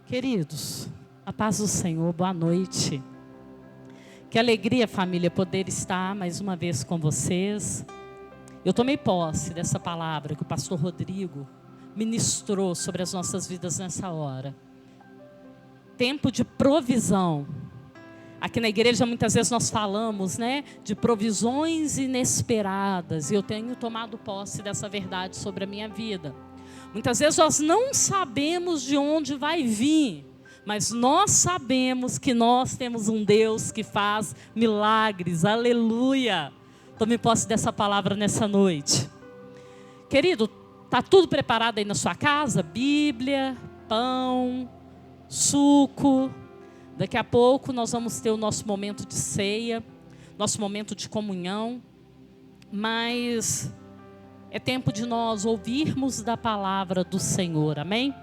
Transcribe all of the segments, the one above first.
Queridos, a paz do Senhor, boa noite. Que alegria, família, poder estar mais uma vez com vocês. Eu tomei posse dessa palavra que o pastor Rodrigo ministrou sobre as nossas vidas nessa hora. Tempo de provisão. Aqui na igreja muitas vezes nós falamos, de provisões inesperadas. E eu tenho tomado posse dessa verdade sobre a minha vida. Muitas vezes nós não sabemos de onde vai vir, mas nós sabemos que nós temos um Deus que faz milagres. Aleluia! Tome posse dessa palavra nessa noite. Querido, está tudo preparado aí na sua casa? Bíblia, pão, suco. Daqui a pouco nós vamos ter o nosso momento de ceia, nosso momento de comunhão. Mas é tempo de nós ouvirmos da palavra do Senhor, amém?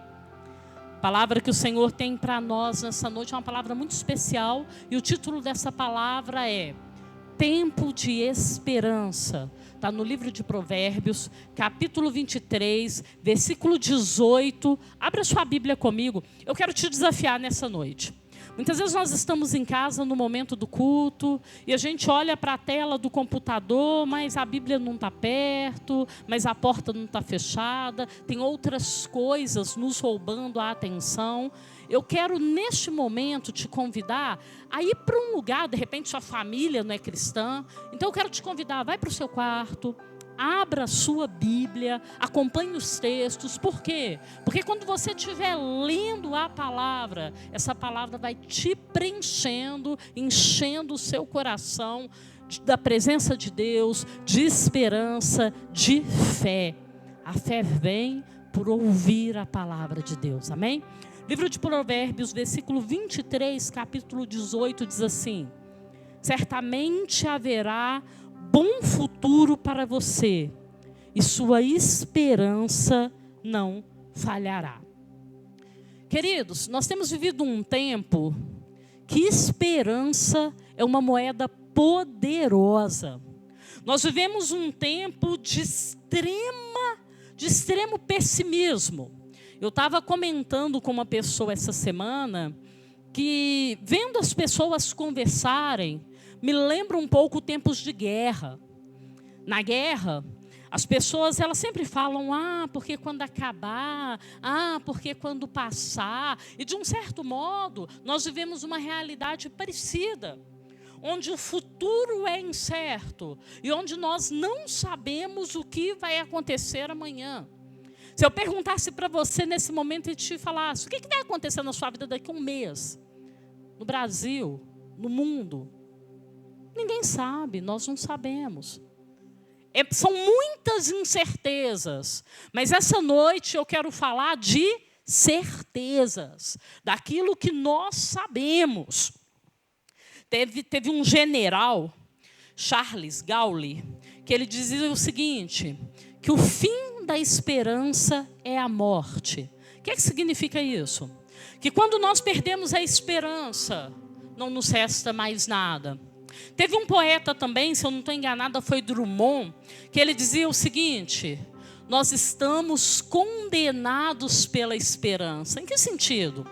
A palavra que o Senhor tem para nós nessa noite é uma palavra muito especial. E o título dessa palavra é Tempo de Esperança. Está no livro de Provérbios, capítulo 23, versículo 18. Abra sua Bíblia comigo. Eu quero te desafiar nessa noite. Muitas vezes nós estamos em casa no momento do culto e a gente olha para a tela do computador, mas a Bíblia não está perto, mas a porta não está fechada, tem outras coisas nos roubando a atenção. Eu quero neste momento te convidar a ir para um lugar, de repente sua família não é cristã, então eu quero te convidar, vai para o seu quarto, abra a sua Bíblia, acompanhe os textos. Por quê? Porque quando você estiver lendo a palavra, essa palavra vai te preenchendo, enchendo o seu coração da presença de Deus, de esperança, de fé. A fé vem por ouvir a palavra de Deus, amém? Livro de Provérbios, versículo 23, capítulo 18, diz assim: certamente haverá bom futuro para você, e sua esperança não falhará. Queridos, nós temos vivido um tempo que esperança é uma moeda poderosa. Nós vivemos um tempo de extremo pessimismo. Eu estava comentando com uma pessoa essa semana que, vendo as pessoas conversarem, me lembra um pouco tempos de guerra. Na guerra, as pessoas elas sempre falam, porque quando acabar, porque quando passar. E de um certo modo, nós vivemos uma realidade parecida, onde o futuro é incerto e onde nós não sabemos o que vai acontecer amanhã. Se eu perguntasse para você nesse momento e te falasse, o que vai acontecer na sua vida daqui a um mês? No Brasil, no mundo? Ninguém sabe, nós não sabemos. São muitas incertezas, mas essa noite eu quero falar de certezas, daquilo que nós sabemos. Teve um general, Charles Gaulle, que ele dizia o seguinte, que o fim da esperança é a morte. O que significa isso? Que quando nós perdemos a esperança, não nos resta mais nada. Teve um poeta também, se eu não estou enganada, foi Drummond, que ele dizia o seguinte: nós estamos condenados pela esperança. Em que sentido?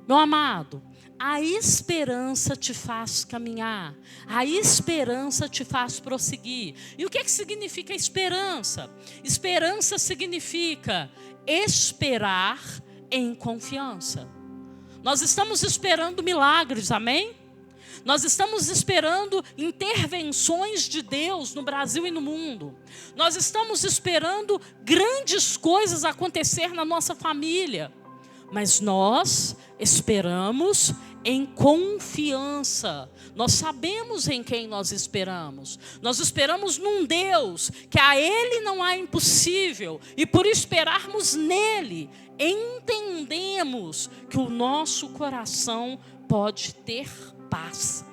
Meu amado, a esperança te faz caminhar, a esperança te faz prosseguir. E o que significa esperança? Esperança significa esperar em confiança. Nós estamos esperando milagres, amém? Nós estamos esperando intervenções de Deus no Brasil e no mundo. Nós estamos esperando grandes coisas acontecer na nossa família. Mas nós esperamos em confiança. Nós sabemos em quem nós esperamos. Nós esperamos num Deus que a Ele não há impossível. E por esperarmos nele, entendemos que o nosso coração pode ter paz.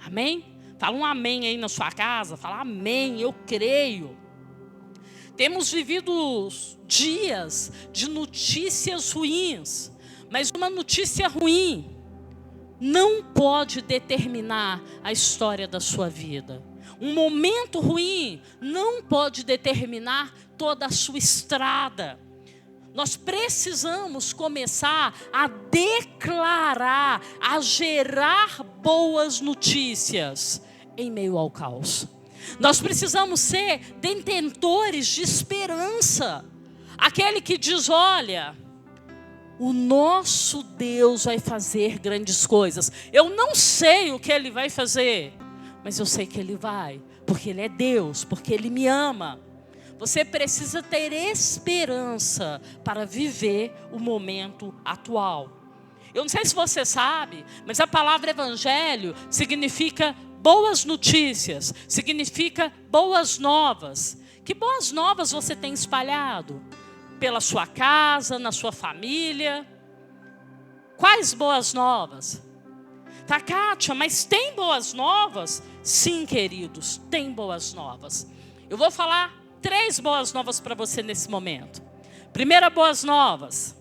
Amém? Fala um amém aí na sua casa. Fala amém, eu creio. Temos vivido dias de notícias ruins, mas uma notícia ruim não pode determinar a história da sua vida. Um momento ruim não pode determinar toda a sua estrada. Nós precisamos começar a declarar, a gerar boas notícias em meio ao caos. Nós precisamos ser detentores de esperança. Aquele que diz, olha, o nosso Deus vai fazer grandes coisas. Eu não sei o que Ele vai fazer, mas eu sei que Ele vai, porque Ele é Deus, porque Ele me ama. Você precisa ter esperança para viver o momento atual. Eu não sei se você sabe, mas a palavra evangelho significa boas notícias, significa boas novas. Que boas novas você tem espalhado? Pela sua casa, na sua família? Quais boas novas? Tá, Kátia, mas tem boas novas? Sim, queridos, tem boas novas. Eu vou falar 3 boas novas para você nesse momento. Primeira boas novas.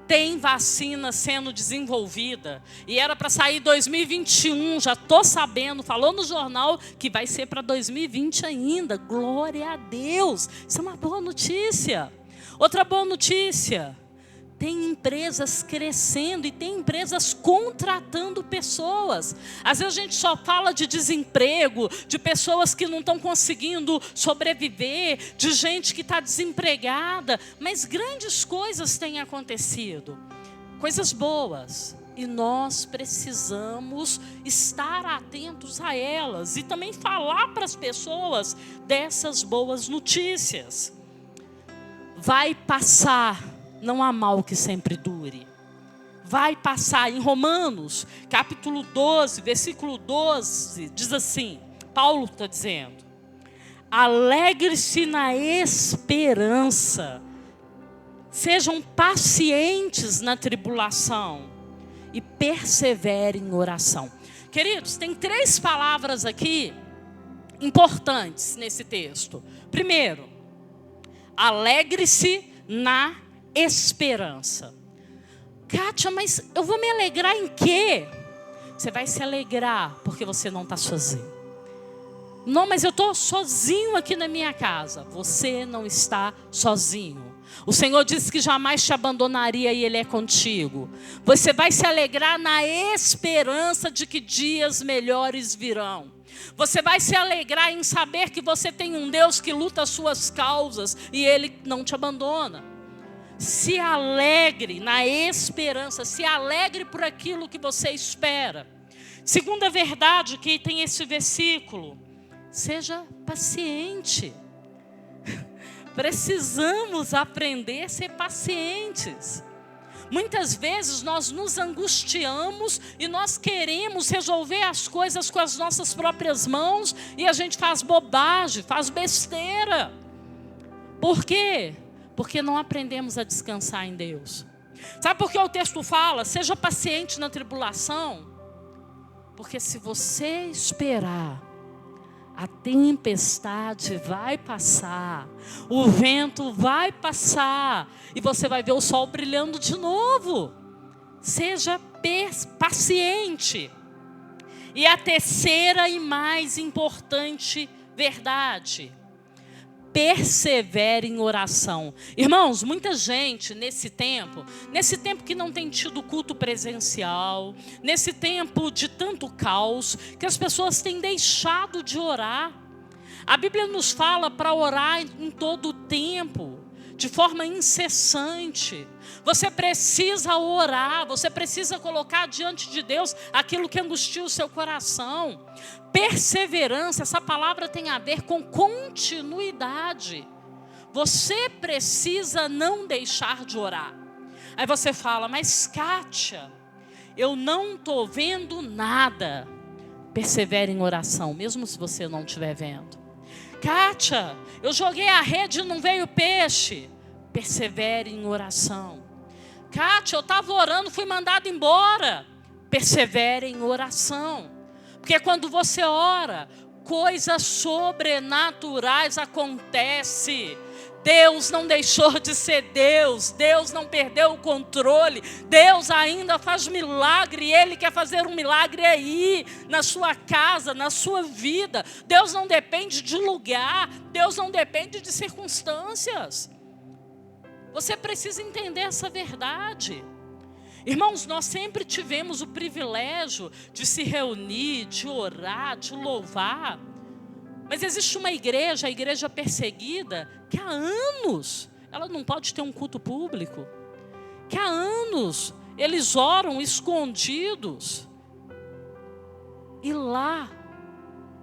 Tem vacina sendo desenvolvida. E era para sair 2021. Já estou sabendo, falou no jornal que vai ser para 2020 ainda. Glória a Deus. Isso é uma boa notícia. Outra boa notícia. Tem empresas crescendo e tem empresas contratando pessoas. Às vezes a gente só fala de desemprego, de pessoas que não estão conseguindo sobreviver, de gente que está desempregada. Mas grandes coisas têm acontecido, coisas boas. E nós precisamos estar atentos a elas e também falar para as pessoas dessas boas notícias. Vai passar. Não há mal que sempre dure. Vai passar. Em Romanos, capítulo 12, versículo 12, diz assim, Paulo está dizendo, alegre-se na esperança, sejam pacientes na tribulação e perseverem em oração. Queridos, tem 3 palavras aqui importantes nesse texto. Primeiro, alegre-se na esperança. Kátia, mas eu vou me alegrar em quê? Você vai se alegrar porque você não está sozinho. Não, mas eu estou sozinho aqui na minha casa. Você não está sozinho. O Senhor disse que jamais te abandonaria e Ele é contigo. Você vai se alegrar na esperança de que dias melhores virão. Você vai se alegrar em saber que você tem um Deus que luta as suas causas e Ele não te abandona. Se alegre na esperança, se alegre por aquilo que você espera. Segunda verdade que tem esse versículo, seja paciente. Precisamos aprender a ser pacientes. Muitas vezes nós nos angustiamos e nós queremos resolver as coisas com as nossas próprias mãos e a gente faz bobagem, faz besteira. Por quê? Porque não aprendemos a descansar em Deus. Sabe por que o texto fala? Seja paciente na tribulação. Porque se você esperar, a tempestade vai passar, o vento vai passar e você vai ver o sol brilhando de novo. Seja paciente. E a terceira e mais importante verdade, persevere em oração. Irmãos, muita gente nesse tempo que não tem tido culto presencial, nesse tempo de tanto caos, que as pessoas têm deixado de orar. A Bíblia nos fala para orar em todo o tempo, de forma incessante. Você precisa orar, você precisa colocar diante de Deus aquilo que angustia o seu coração. Perseverança, essa palavra tem a ver com continuidade. Você precisa não deixar de orar. Aí você fala, mas Kátia, eu não estou vendo nada. Persevere em oração, mesmo se você não estiver vendo. Kátia, eu joguei a rede e não veio peixe. Persevere em oração. Kátia, eu estava orando, fui mandado embora. Persevere em oração. Porque quando você ora, coisas sobrenaturais acontecem. Deus não deixou de ser Deus. Deus não perdeu o controle. Deus ainda faz milagre. E Ele quer fazer um milagre aí, na sua casa, na sua vida. Deus não depende de lugar. Deus não depende de circunstâncias. Você precisa entender essa verdade. Irmãos, nós sempre tivemos o privilégio de se reunir, de orar, de louvar. Mas existe uma igreja, a igreja perseguida, que há anos ela não pode ter um culto público. Que há anos eles oram escondidos. E lá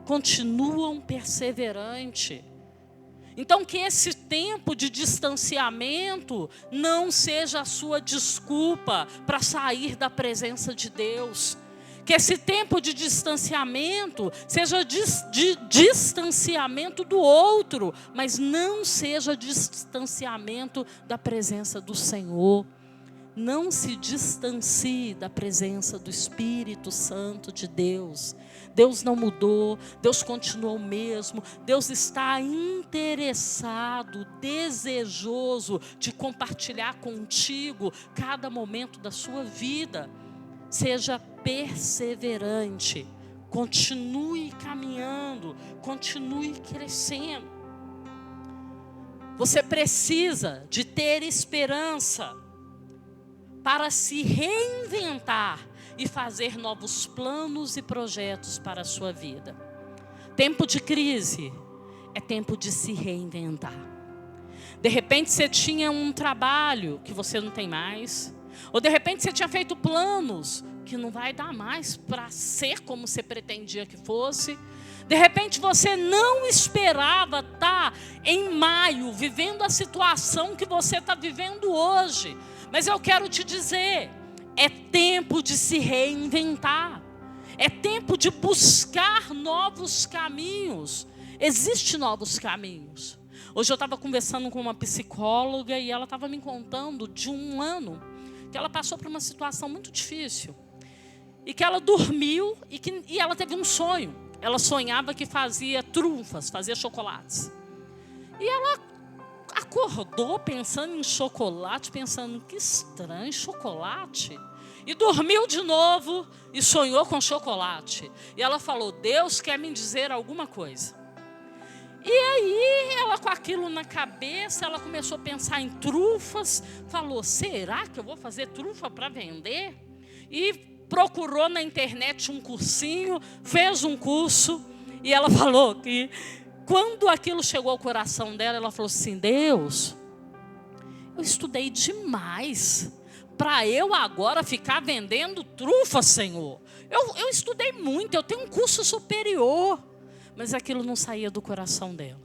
continuam perseverantes. Então que esse tempo de distanciamento não seja a sua desculpa para sair da presença de Deus. Que esse tempo de distanciamento seja de distanciamento do outro, mas não seja distanciamento da presença do Senhor. Não se distancie da presença do Espírito Santo de Deus. Deus não mudou, Deus continua o mesmo. Deus está interessado, desejoso de compartilhar contigo cada momento da sua vida. Seja perseverante, continue caminhando, continue crescendo. Você precisa de ter esperança para se reinventar e fazer novos planos e projetos para a sua vida. Tempo de crise é tempo de se reinventar. De repente você tinha um trabalho que você não tem mais, ou de repente você tinha feito planos que não vai dar mais para ser como você pretendia que fosse. De repente você não esperava estar em maio vivendo a situação que você está vivendo hoje. Mas eu quero te dizer, é tempo de se reinventar. É tempo de buscar novos caminhos. Existem novos caminhos. Hoje eu estava conversando com uma psicóloga e ela estava me contando de um ano que ela passou por uma situação muito difícil. E que ela dormiu e ela teve um sonho. Ela sonhava que fazia trufas, fazia chocolates. E ela acordou pensando em chocolate, pensando, que estranho, chocolate. E dormiu de novo e sonhou com chocolate. E ela falou, Deus quer me dizer alguma coisa. E aí, ela com aquilo na cabeça, ela começou a pensar em trufas. Falou, será que eu vou fazer trufa para vender? E procurou na internet um cursinho, fez um curso. E ela falou que quando aquilo chegou ao coração dela, ela falou assim, Deus, eu estudei demais para eu agora ficar vendendo trufa, Senhor. Eu estudei muito, eu tenho um curso superior. Mas aquilo não saía do coração dela.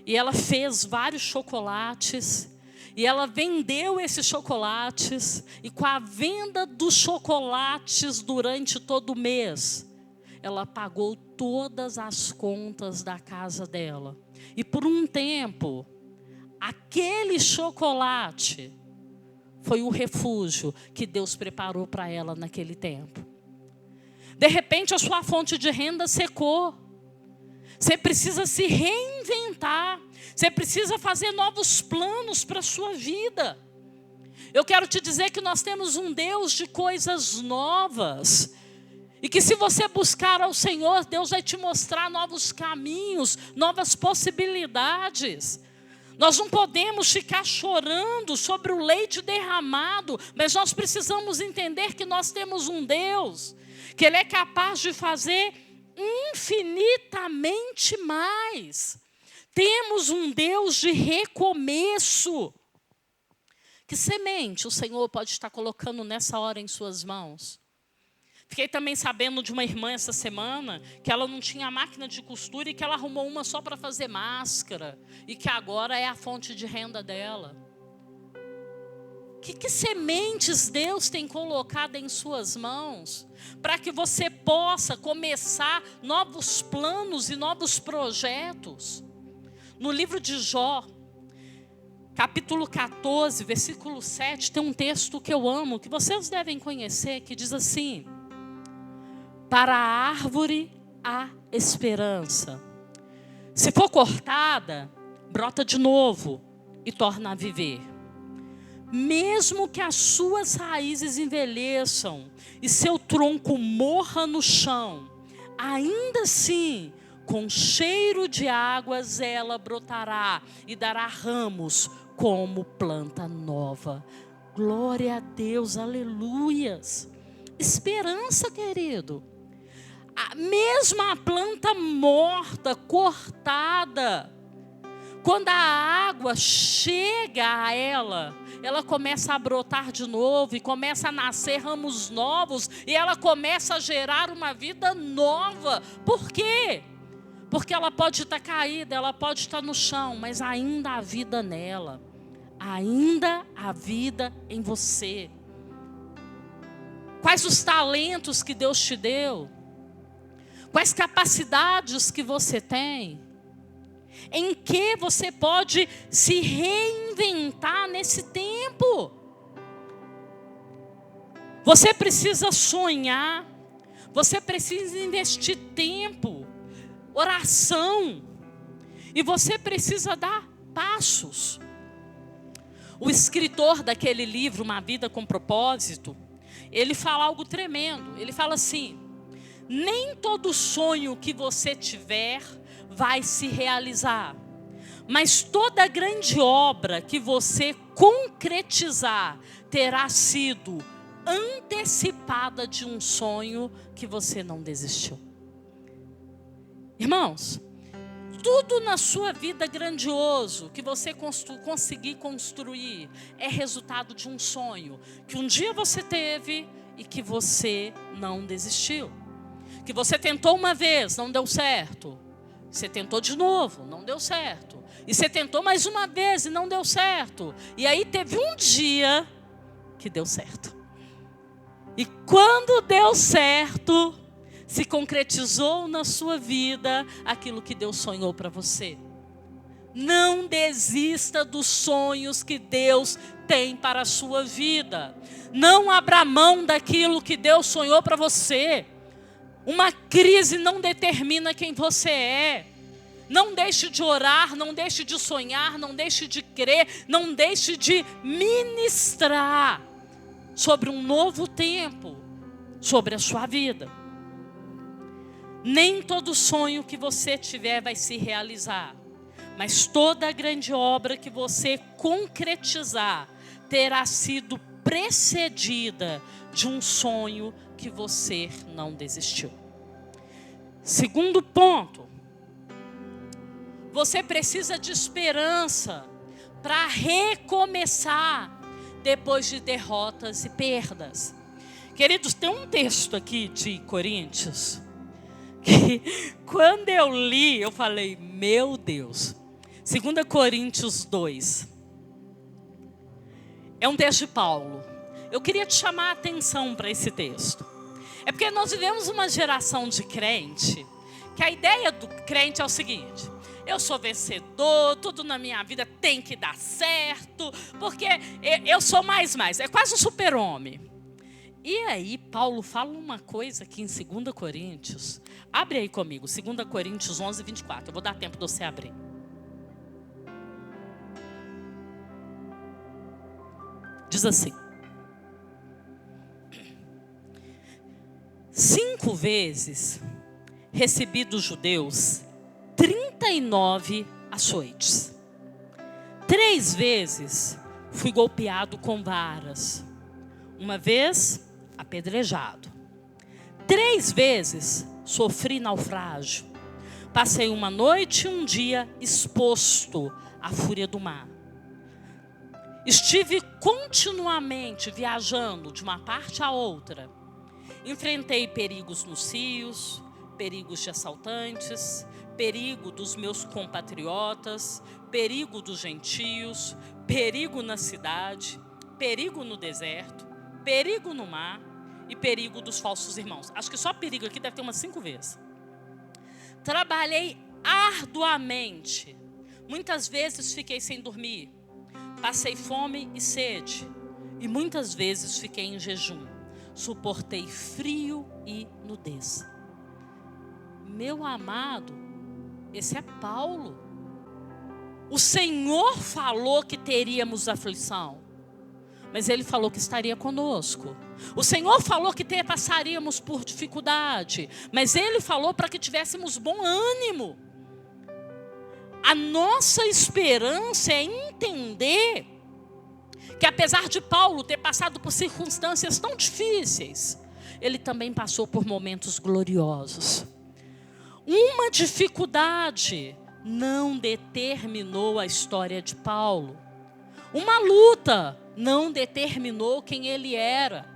E ela fez vários chocolates. E ela vendeu esses chocolates. E com a venda dos chocolates durante todo o mês, ela pagou todas as contas da casa dela. E por um tempo, aquele chocolate foi o refúgio que Deus preparou para ela naquele tempo. De repente, a sua fonte de renda secou. Você precisa se reinventar. Você precisa fazer novos planos para a sua vida. Eu quero te dizer que nós temos um Deus de coisas novas. E que se você buscar ao Senhor, Deus vai te mostrar novos caminhos, novas possibilidades. Nós não podemos ficar chorando sobre o leite derramado, mas nós precisamos entender que nós temos um Deus, que Ele é capaz de fazer infinitamente mais. Temos um Deus de recomeço. Que semente o Senhor pode estar colocando nessa hora em suas mãos? Fiquei também sabendo de uma irmã essa semana que ela não tinha máquina de costura e que ela arrumou uma só para fazer máscara e que agora é a fonte de renda dela. Que sementes Deus tem colocado em suas mãos para que você possa começar novos planos e novos projetos? No livro de Jó, capítulo 14, versículo 7, tem um texto que eu amo, que vocês devem conhecer, que diz assim: para a árvore há esperança. Se for cortada, brota de novo e torna a viver. Mesmo que as suas raízes envelheçam e seu tronco morra no chão, ainda assim Com cheiro de águas ela brotará e dará ramos como planta nova. Glória a Deus, aleluias. Esperança, querido. Mesmo a planta morta, cortada, quando a água chega a ela, ela começa a brotar de novo e começa a nascer ramos novos e ela começa a gerar uma vida nova. Por quê? Porque ela pode estar caída, ela pode estar no chão, mas ainda há vida nela. Ainda há vida em você. Quais os talentos que Deus te deu? Quais capacidades que você tem? Em que você pode se reinventar nesse tempo? Você precisa sonhar. Você precisa investir tempo, oração. E você precisa dar passos. O escritor daquele livro, Uma Vida com Propósito, ele fala algo tremendo. Ele fala assim: nem todo sonho que você tiver vai se realizar, mas toda grande obra que você concretizar terá sido antecipada de um sonho que você não desistiu. Irmãos, tudo na sua vida grandioso que você conseguir construir é resultado de um sonho que um dia você teve e que você não desistiu. Que você tentou uma vez, não deu certo. Você tentou de novo, não deu certo. E você tentou mais uma vez e não deu certo. E aí teve um dia que deu certo. E quando deu certo, se concretizou na sua vida aquilo que Deus sonhou para você. Não desista dos sonhos que Deus tem para a sua vida. Não abra mão daquilo que Deus sonhou para você. Uma crise não determina quem você é. Não deixe de orar, não deixe de sonhar, não deixe de crer, não deixe de ministrar sobre um novo tempo, sobre a sua vida. Nem todo sonho que você tiver vai se realizar, mas toda grande obra que você concretizar terá sido precedida de um sonho que você não desistiu. Segundo ponto, você precisa de esperança para recomeçar depois de derrotas e perdas. Queridos, tem um texto aqui de Coríntios que quando eu li, eu falei, meu Deus. 2 Coríntios 2. É um texto de Paulo. Eu queria te chamar a atenção para esse texto. É porque nós vivemos uma geração de crente, que a ideia do crente é o seguinte: eu sou vencedor, tudo na minha vida tem que dar certo, porque eu sou mais. É quase um super-homem. E aí Paulo fala uma coisa aqui em 2 Coríntios. Abre aí comigo, 2 Coríntios 11, 24. Eu vou dar tempo de você abrir. Diz assim: 5 vezes recebi dos judeus 39 açoites. 3 vezes fui golpeado com varas. 1 vez apedrejado. 3 vezes sofri naufrágio. Passei uma noite e um dia exposto à fúria do mar. Estive continuamente viajando de uma parte a outra. Enfrentei perigos nos rios, perigos de assaltantes, perigo dos meus compatriotas, perigo dos gentios, perigo na cidade, perigo no deserto, perigo no mar e perigo dos falsos irmãos. Acho que só perigo aqui deve ter umas 5 vezes. Trabalhei arduamente. Muitas vezes fiquei sem dormir. Passei fome e sede. E muitas vezes fiquei em jejum. Suportei frio e nudez. Meu amado, esse é Paulo. O Senhor falou que teríamos aflição. mas Ele falou que estaria conosco. O Senhor falou que passaríamos por dificuldade, mas Ele falou para que tivéssemos bom ânimo. A nossa esperança é entender que apesar de Paulo ter passado por circunstâncias tão difíceis, ele também passou por momentos gloriosos. Uma dificuldade não determinou a história de Paulo. Uma luta não determinou quem ele era.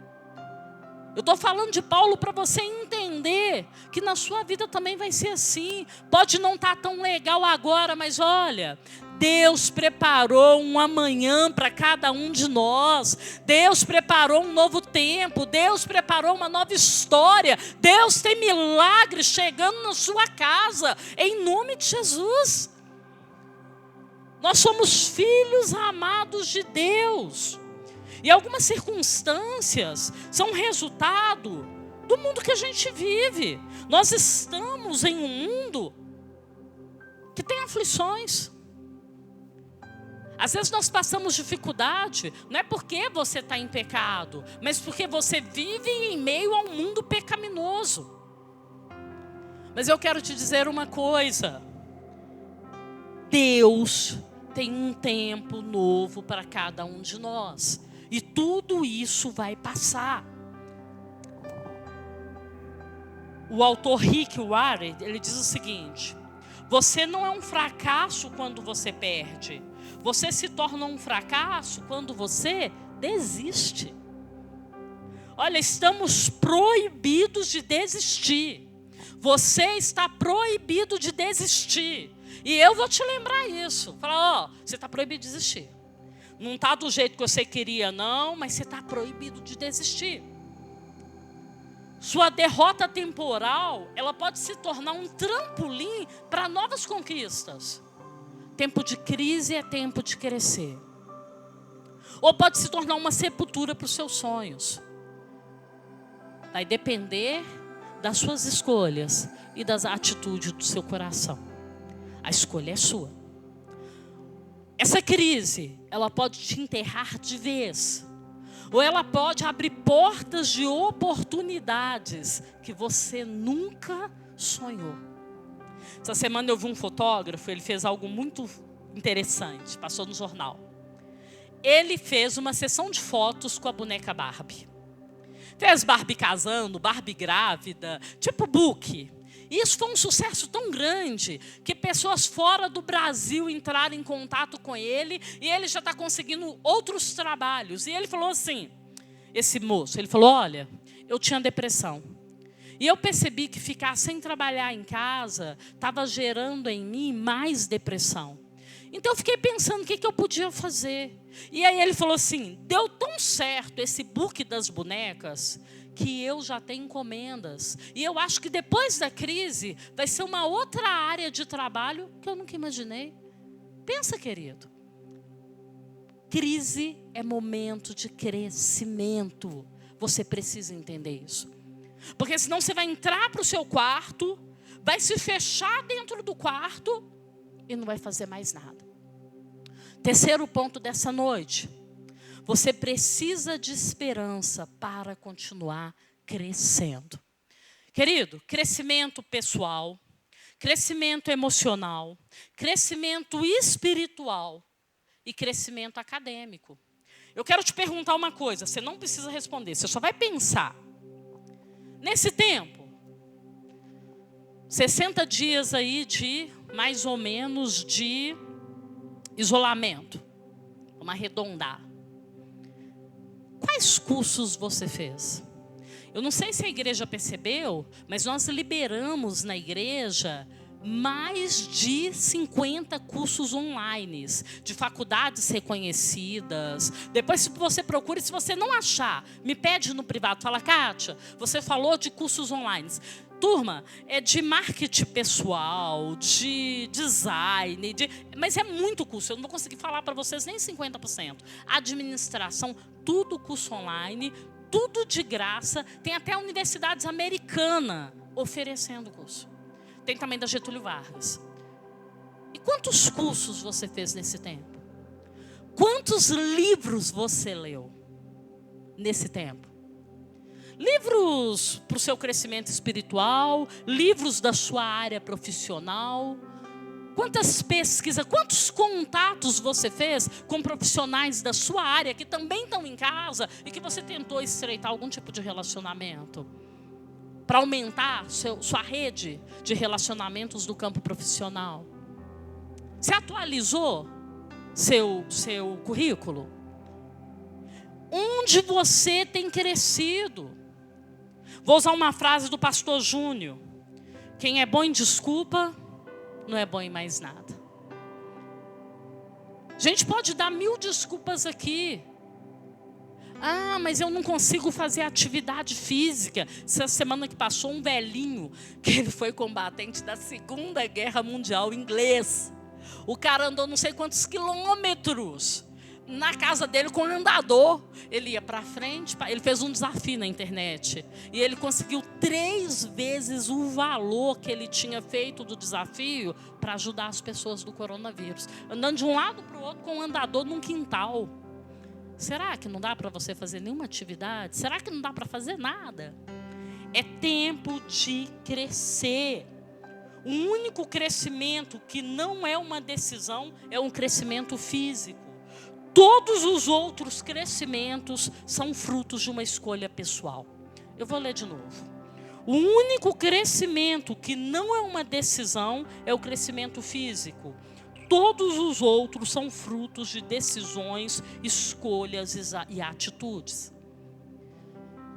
Eu estou falando de Paulo para você entender que na sua vida também vai ser assim. Pode não estar tão legal agora, mas olha, Deus preparou um amanhã para cada um de nós. Deus preparou um novo tempo. Deus preparou uma nova história. Deus tem milagres chegando na sua casa, em nome de Jesus. Nós somos filhos amados de Deus. E algumas circunstâncias são resultado do mundo que a gente vive. Nós estamos em um mundo que tem aflições. Às vezes nós passamos dificuldade, não é porque você está em pecado, mas porque você vive em meio a um mundo pecaminoso. Mas eu quero te dizer uma coisa. Deus tem um tempo novo para cada um de nós. E tudo isso vai passar. O autor Rick Warren, ele diz o seguinte: você não é um fracasso quando você perde. Você se torna um fracasso quando você desiste. Olha, estamos proibidos de desistir. Você está proibido de desistir. E eu vou te lembrar isso. Falar, você está proibido de desistir. Não está do jeito que você queria, não, mas você está proibido de desistir. Sua derrota temporal, ela pode se tornar um trampolim para novas conquistas. Tempo de crise é tempo de crescer. Ou pode se tornar uma sepultura para os seus sonhos. Vai depender das suas escolhas e das atitudes do seu coração. A escolha é sua. Essa crise, ela pode te enterrar de vez. Ou ela pode abrir portas de oportunidades que você nunca sonhou. Essa semana eu vi um fotógrafo, ele fez algo muito interessante, passou no jornal. Ele fez uma sessão de fotos com a boneca Barbie. Fez Barbie casando, Barbie grávida, tipo book. E isso foi um sucesso tão grande que pessoas fora do Brasil entraram em contato com ele e ele já está conseguindo outros trabalhos. E ele falou assim, esse moço, ele falou, olha, eu tinha depressão. E eu percebi que ficar sem trabalhar em casa estava gerando em mim mais depressão. Então eu fiquei pensando o que eu podia fazer. E aí ele falou assim, deu tão certo esse book das bonecas que eu já tenho encomendas. E eu acho que depois da crise vai ser uma outra área de trabalho que eu nunca imaginei. Pensa, querido. Crise é momento de crescimento. Você precisa entender isso. Porque senão você vai entrar para o seu quarto, vai se fechar dentro do quarto e não vai fazer mais nada. Terceiro ponto dessa noite. Você precisa de esperança para continuar crescendo. Querido, crescimento pessoal, crescimento emocional, crescimento espiritual e crescimento acadêmico. Eu quero te perguntar uma coisa, você não precisa responder, você só vai pensar. Nesse tempo, 60 dias aí de, mais ou menos, de isolamento. Vamos arredondar. Quais cursos você fez? Eu não sei se a igreja percebeu, mas nós liberamos na igreja mais de 50 cursos online, de faculdades reconhecidas. Depois, se você procura, se você não achar, me pede no privado, fala, Kátia, você falou de cursos online. Turma, é de marketing pessoal, de design, mas é muito curso, eu não vou conseguir falar para vocês nem 50%. Administração, tudo curso online, tudo de graça, tem até universidades americanas oferecendo curso. Tem também da Getúlio Vargas. E quantos cursos você fez nesse tempo? Quantos livros você leu? nesse tempo? Livros para o seu crescimento espiritual, livros da sua área profissional. Quantas pesquisas, quantos contatos você fez com profissionais da sua área que também estão em casa e que você tentou estreitar algum tipo de relacionamento para aumentar sua rede de relacionamentos do campo profissional? Você atualizou seu currículo? Onde você tem crescido? Vou usar uma frase do pastor Júnior: quem é bom em desculpa, não é bom em mais nada. A gente pode dar 1000 desculpas aqui. Ah, mas eu não consigo fazer atividade física. Essa semana que passou, um velhinho, que ele foi combatente da Segunda Guerra Mundial, inglês. O cara andou não sei quantos quilômetros na casa dele com um andador. Ele ia para frente, ele fez um desafio na internet. E ele conseguiu 3 vezes o valor que ele tinha feito do desafio para ajudar as pessoas do coronavírus. Andando de um lado para o outro com um andador num quintal. Será que não dá para você fazer nenhuma atividade? Será que não dá para fazer nada? É tempo de crescer. O único crescimento que não é uma decisão é um crescimento físico. Todos os outros crescimentos são frutos de uma escolha pessoal. Eu vou ler de novo. O único crescimento que não é uma decisão é o crescimento físico. Todos os outros são frutos de decisões, escolhas e atitudes.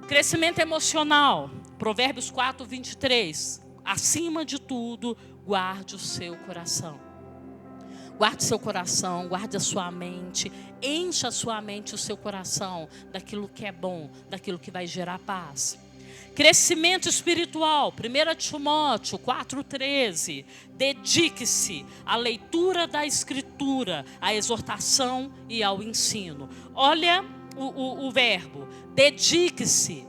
Crescimento emocional. Provérbios 4, 23. Acima de tudo, guarde o seu coração. Guarde seu coração, guarde a sua mente, encha a sua mente e o seu coração daquilo que é bom, daquilo que vai gerar paz. Crescimento espiritual, 1 Timóteo 4,13. Dedique-se à leitura da Escritura, à exortação e ao ensino. Olha o verbo, dedique-se.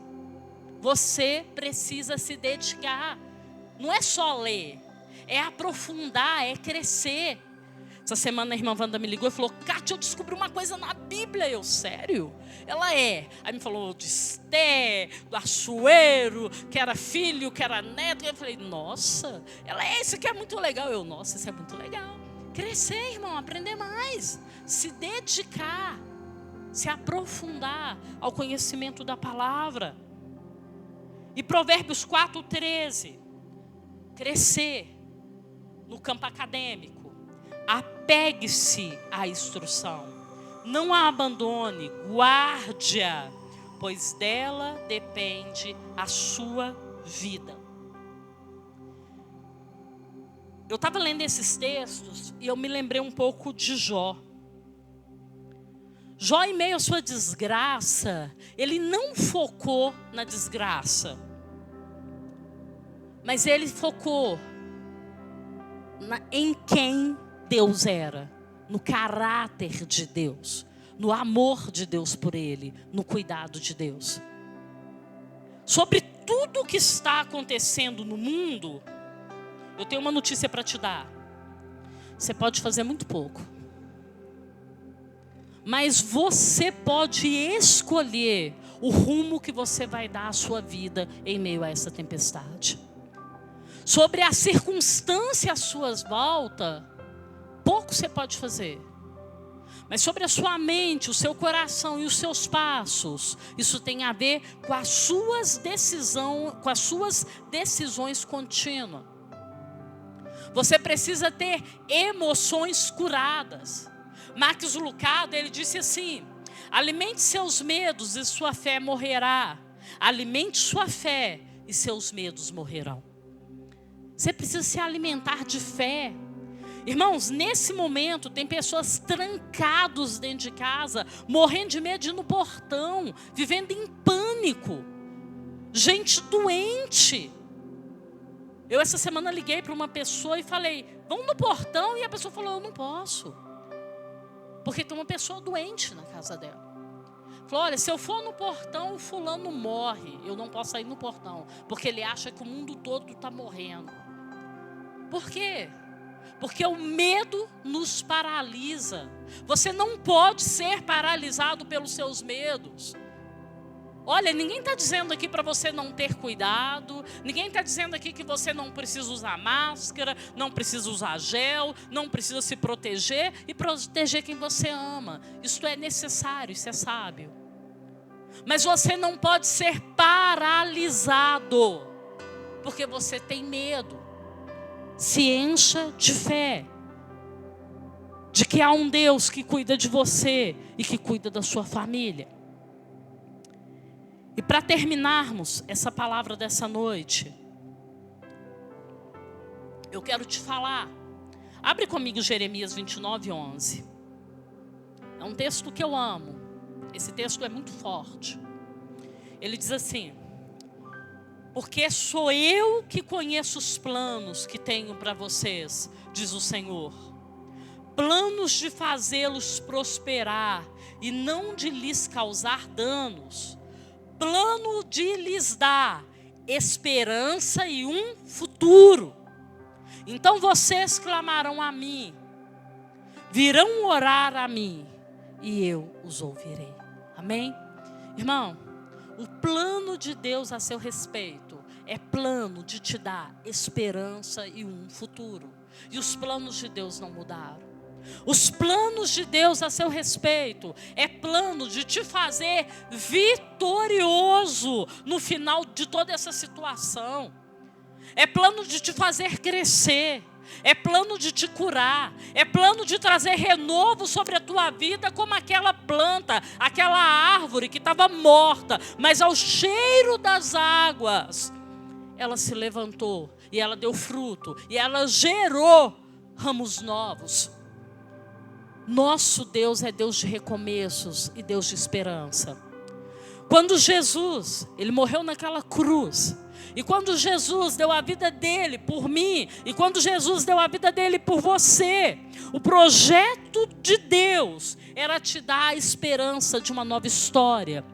Você precisa se dedicar. Não é só ler, é aprofundar, é crescer. Essa semana a irmã Wanda me ligou e falou: Cátia, eu descobri uma coisa na Bíblia. Eu, sério? Ela é. Aí me falou de Esté, do Assuero, que era filho, que era neto. Eu falei: nossa, ela é, isso aqui é muito legal. Eu, nossa, isso é muito legal. Crescer, irmão, aprender mais. Se dedicar, se aprofundar ao conhecimento da palavra. E Provérbios 4,13. Crescer no campo acadêmico. Apegue-se à instrução, não a abandone, guarde-a, pois dela depende a sua vida. Eu estava lendo esses textos e eu me lembrei um pouco de Jó. Jó, em meio à sua desgraça, ele não focou na desgraça, mas ele focou em quem Deus era, no caráter de Deus, no amor de Deus por ele, no cuidado de Deus. Sobre tudo o que está acontecendo no mundo, eu tenho uma notícia para te dar. Você pode fazer muito pouco, mas você pode escolher o rumo que você vai dar à sua vida em meio a essa tempestade. Sobre a circunstância à sua volta, pouco você pode fazer. Mas sobre a sua mente, o seu coração e os seus passos, isso tem a ver com as suas decisões contínuas. Você precisa ter emoções curadas. Max Lucado, ele disse assim: alimente seus medos e sua fé morrerá. Alimente sua fé e seus medos morrerão. Você precisa se alimentar de fé. Irmãos, nesse momento tem pessoas trancadas dentro de casa, morrendo de medo de ir no portão, vivendo em pânico. Gente doente. Eu essa semana liguei para uma pessoa e falei: vamos no portão? E a pessoa falou: eu não posso, porque tem uma pessoa doente na casa dela. Falou: olha, se eu for no portão, o fulano morre. Eu não posso sair no portão, porque ele acha que o mundo todo está morrendo. Por quê? Porque o medo nos paralisa. Você não pode ser paralisado pelos seus medos. Olha, ninguém está dizendo aqui para você não ter cuidado, ninguém está dizendo aqui que você não precisa usar máscara, não precisa usar gel, não precisa se proteger e proteger quem você ama. Isso é necessário, isso é sábio. Mas você não pode ser paralisado, porque você tem medo. Se encha de fé, de que há um Deus que cuida de você e que cuida da sua família. E para terminarmos essa palavra dessa noite, eu quero te falar. Abre comigo Jeremias 29:11. É um texto que eu amo. Esse texto é muito forte. Ele diz assim: porque sou eu que conheço os planos que tenho para vocês, diz o Senhor. Planos de fazê-los prosperar e não de lhes causar danos. Plano de lhes dar esperança e um futuro. Então vocês clamarão a mim, virão orar a mim, e eu os ouvirei. Amém? Irmão, o plano de Deus a seu respeito é plano de te dar esperança e um futuro. E os planos de Deus não mudaram. Os planos de Deus a seu respeito é plano de te fazer vitorioso no final de toda essa situação. É plano de te fazer crescer. É plano de te curar. É plano de trazer renovo sobre a tua vida, como aquela planta, aquela árvore que estava morta, mas ao cheiro das águas ela se levantou e ela deu fruto e ela gerou ramos novos. Nosso Deus é Deus de recomeços e Deus de esperança. Quando Jesus, ele morreu naquela cruz, e quando Jesus deu a vida dele por mim, e quando Jesus deu a vida dele por você, o projeto de Deus era te dar a esperança de uma nova história.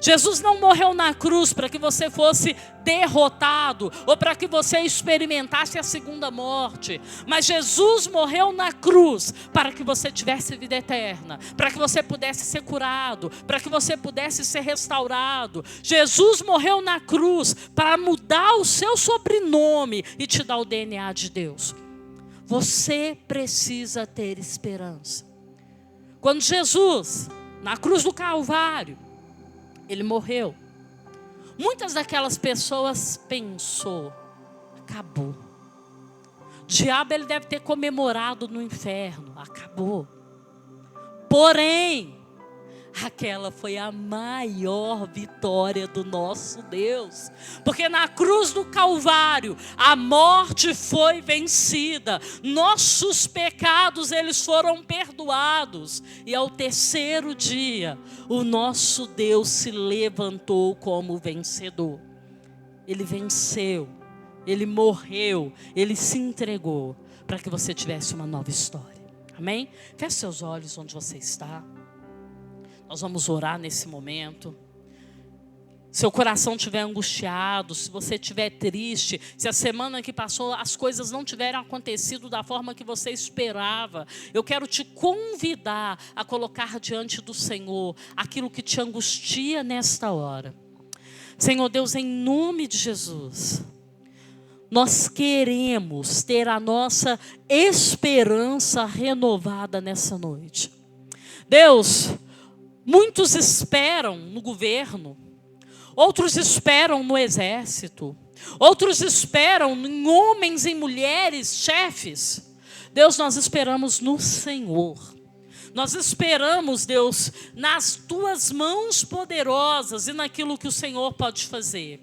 Jesus não morreu na cruz para que você fosse derrotado ou para que você experimentasse a segunda morte. Mas Jesus morreu na cruz para que você tivesse vida eterna, para que você pudesse ser curado, para que você pudesse ser restaurado. Jesus morreu na cruz para mudar o seu sobrenome e te dar o DNA de Deus. Você precisa ter esperança. Quando Jesus, na cruz do Calvário, ele morreu, muitas daquelas pessoas pensou, acabou. O diabo ele deve ter comemorado no inferno, acabou. Porém, aquela foi a maior vitória do nosso Deus. Porque na cruz do Calvário, a morte foi vencida. Nossos pecados, eles foram perdoados. E ao terceiro dia, o nosso Deus se levantou como vencedor. Ele venceu, ele morreu, ele se entregou para que você tivesse uma nova história. Amém? Feche seus olhos onde você está. Nós vamos orar nesse momento. Seu coração estiver angustiado, se você estiver triste, se a semana que passou as coisas não tiverem acontecido da forma que você esperava, eu quero te convidar a colocar diante do Senhor aquilo que te angustia nesta hora. Senhor Deus, em nome de Jesus, nós queremos ter a nossa esperança renovada nessa noite. Deus, muitos esperam no governo, outros esperam no exército, outros esperam em homens e mulheres, chefes. Deus, nós esperamos no Senhor. Nós esperamos, Deus, nas tuas mãos poderosas e naquilo que o Senhor pode fazer.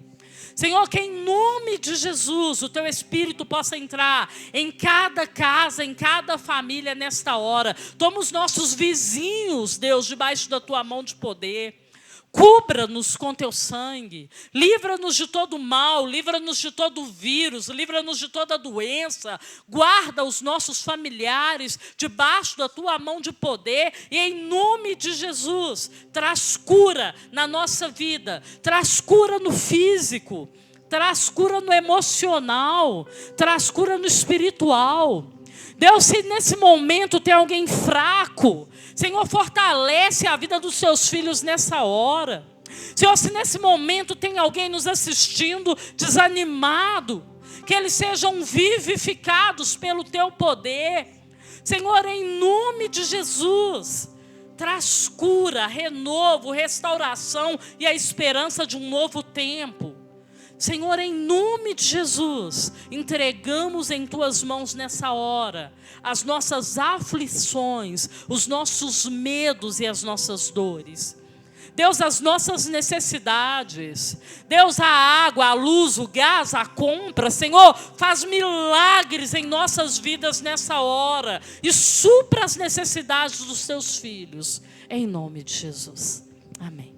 Senhor, que em nome de Jesus o teu Espírito possa entrar em cada casa, em cada família nesta hora. Toma os nossos vizinhos, Deus, debaixo da tua mão de poder. Cubra-nos com teu sangue, livra-nos de todo mal, livra-nos de todo vírus, livra-nos de toda doença, guarda os nossos familiares debaixo da tua mão de poder e em nome de Jesus, traz cura na nossa vida, traz cura no físico, traz cura no emocional, traz cura no espiritual. Deus, se nesse momento tem alguém fraco, Senhor, fortalece a vida dos seus filhos nessa hora. Senhor, se nesse momento tem alguém nos assistindo desanimado, que eles sejam vivificados pelo teu poder. Senhor, em nome de Jesus, traz cura, renovo, restauração e a esperança de um novo tempo. Senhor, em nome de Jesus, entregamos em tuas mãos nessa hora as nossas aflições, os nossos medos e as nossas dores. Deus, as nossas necessidades. Deus, a água, a luz, o gás, a compra. Senhor, faz milagres em nossas vidas nessa hora e supra as necessidades dos teus filhos. Em nome de Jesus. Amém.